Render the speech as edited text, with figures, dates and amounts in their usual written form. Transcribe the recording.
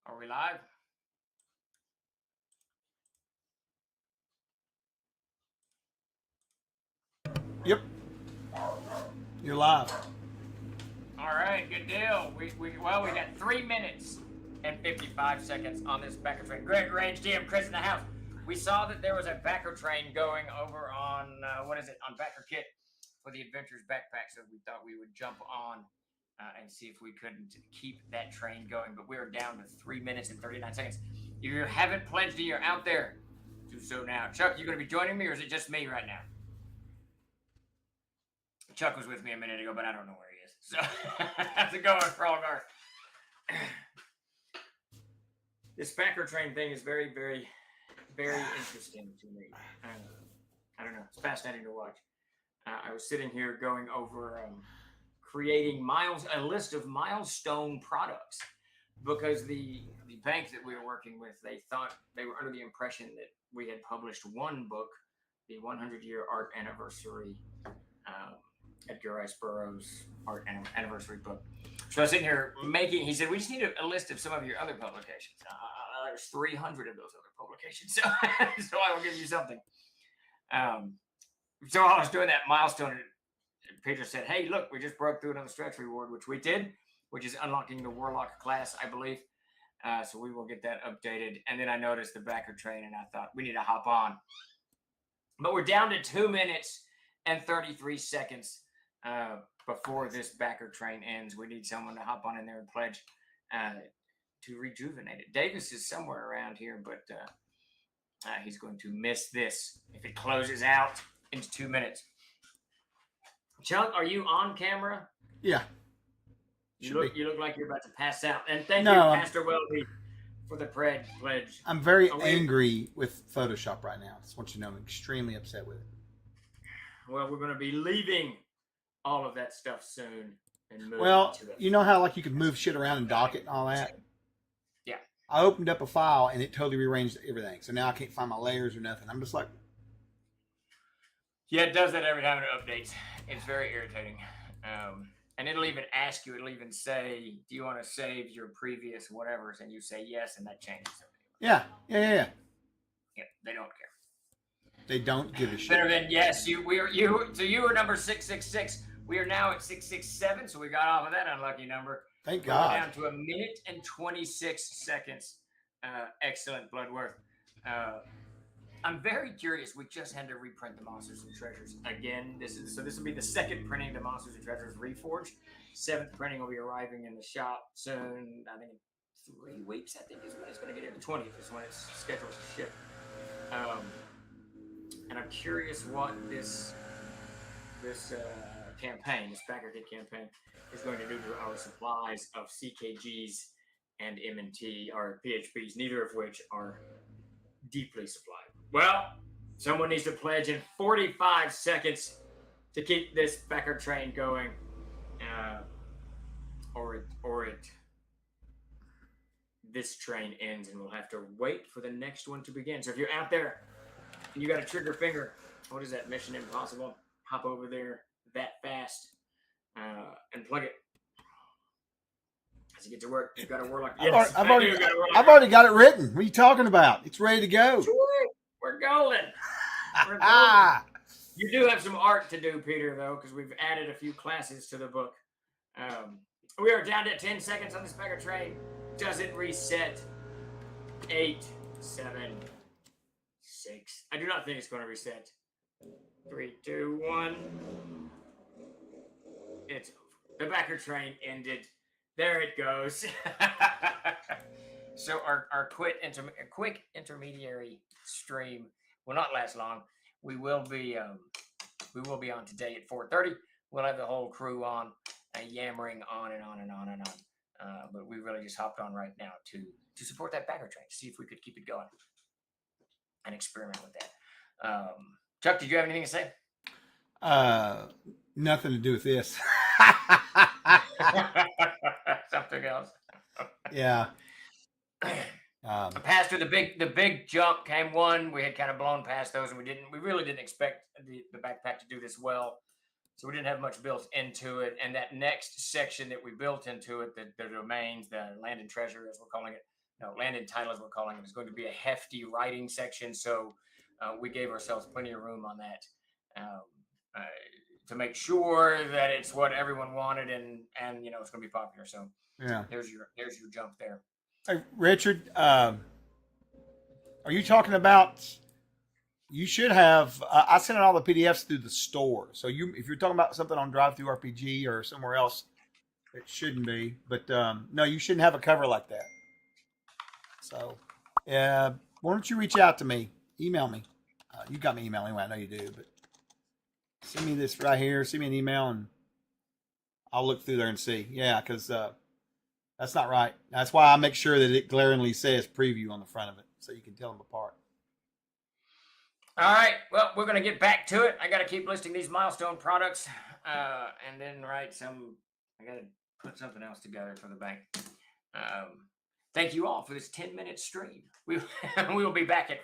Are we live? Yep. You're live. All right, good deal. We got 3 minutes and 55 seconds on this backer train. Greg Range, DM Chris in the house. We saw that there was a backer train going over on on Backer Kit for the Adventures backpack. So we thought we would jump on and see if we couldn't keep that train going. But we're down to 3 minutes and 39 seconds. If you haven't pledged and you're out there, do so now. Chuck, you going to be joining me, or is it just me right now? Chuck was with me a minute ago, but I don't know where he is. So how's it going, Froggar? This backer train thing is very, very, very interesting to me. I don't know. It's fascinating to watch. I was sitting here going over creating a list of milestone products, because the bank that we were working with, they thought they were under the impression that we had published one book, the 100-year art anniversary. Edgar Rice Burroughs art anniversary book. So I was sitting here he said, we just need a list of some of your other publications. There's 300 of those other publications. So, so I will give you something. So while I was doing that milestone, Peter said, hey, look, we just broke through another stretch reward, which we did, which is unlocking the Warlock class, I believe. So we will get that updated. And then I noticed the backer train, and I thought, we need to hop on. But we're down to 2 minutes and 33 seconds before this backer train ends. We need someone to hop on in there and pledge to rejuvenate it. Davis is somewhere around here, but he's going to miss this if it closes out into 2 minutes. Chuck, are you on camera? Yeah. You look like you're about to pass out. And thank you, Pastor Welby, for the pledge. I'm very angry with Photoshop right now. I just want you to know I'm extremely upset with it. Well, we're going to be leaving all of that stuff soon and moving to the... You know how you could move shit around and dock it and all that? Yeah. I opened up a file and it totally rearranged everything. So now I can't find my layers or nothing. I'm just like... Yeah, it does that every time it updates. It's very irritating. And it'll even ask you, it'll even say, do you want to save your previous whatevers? And you say yes, and that changes everything. Yeah, they don't care. They don't give a shit. Better than yes, so you were number 666. We are now at 667, so we got off of that unlucky number. Thank God. We're down to 1 minute and 26 seconds. Excellent, Bloodworth. I'm very curious. We just had to reprint the Monsters and Treasures again. This will be the second printing of the Monsters and Treasures Reforged. 7th printing will be arriving in the shop soon. I think in 3 weeks. I think is when it's going to get here. The 20th is when it's scheduled to ship. And I'm curious what this campaign, this backer kit campaign, is going to do to our supplies of CKGs and M&T, or PHPs, neither of which are deeply supplied. Well, someone needs to pledge in 45 seconds to keep this backer train going, this train ends, and we'll have to wait for the next one to begin. So if you're out there, you got a trigger finger. What is that? Mission Impossible. Hop over there that fast and plug it. As you get to work, you got a Warlock. Yes, I've already got it written. What are you talking about? It's ready to go. We're golden. We're golden. You do have some art to do, Peter, though, because we've added a few classes to the book. We are down to 10 seconds on this backer train. Does it reset? 8, 7, 6. I do not think it's going to reset. 3, 2, 1. It's over. The backer train ended. There it goes. So our quick intermediary stream will not last long. We will be on today at 4:30. We'll have the whole crew on, yammering on and on and on and on. But we really just hopped on right now to support that backer train, to see if we could keep it going and experiment with that. Chuck, did you have anything to say? Nothing to do with this. Something else. Yeah. Pastor, the big jump came one. We had kind of blown past those, and we really didn't expect the backpack to do this well. So we didn't have much built into it. And that next section that we built into it, the domains, the land and treasure, as we're calling it, no, land and title as we're calling it, is going to be a hefty writing section. So we gave ourselves plenty of room on that um, uh, to make sure that it's what everyone wanted, and it's going to be popular. So Yeah. there's your jump there. Hey, Richard, are you talking about? You should have. I sent out all the PDFs through the store. So if you're talking about something on Drive Through RPG or somewhere else, it shouldn't be. But no, you shouldn't have a cover like that. So, why don't you reach out to me? Email me. You got me email anyway. I know you do, but send me this right here. Send me an email, and I'll look through there and see. Yeah, because that's not right. That's why I make sure that it glaringly says preview on the front of it, so you can tell them apart. All right. Well, we're going to get back to it. I got to keep listing these milestone products, and then I got to put something else together for the bank. Thank you all for this 10-minute stream. We will be back at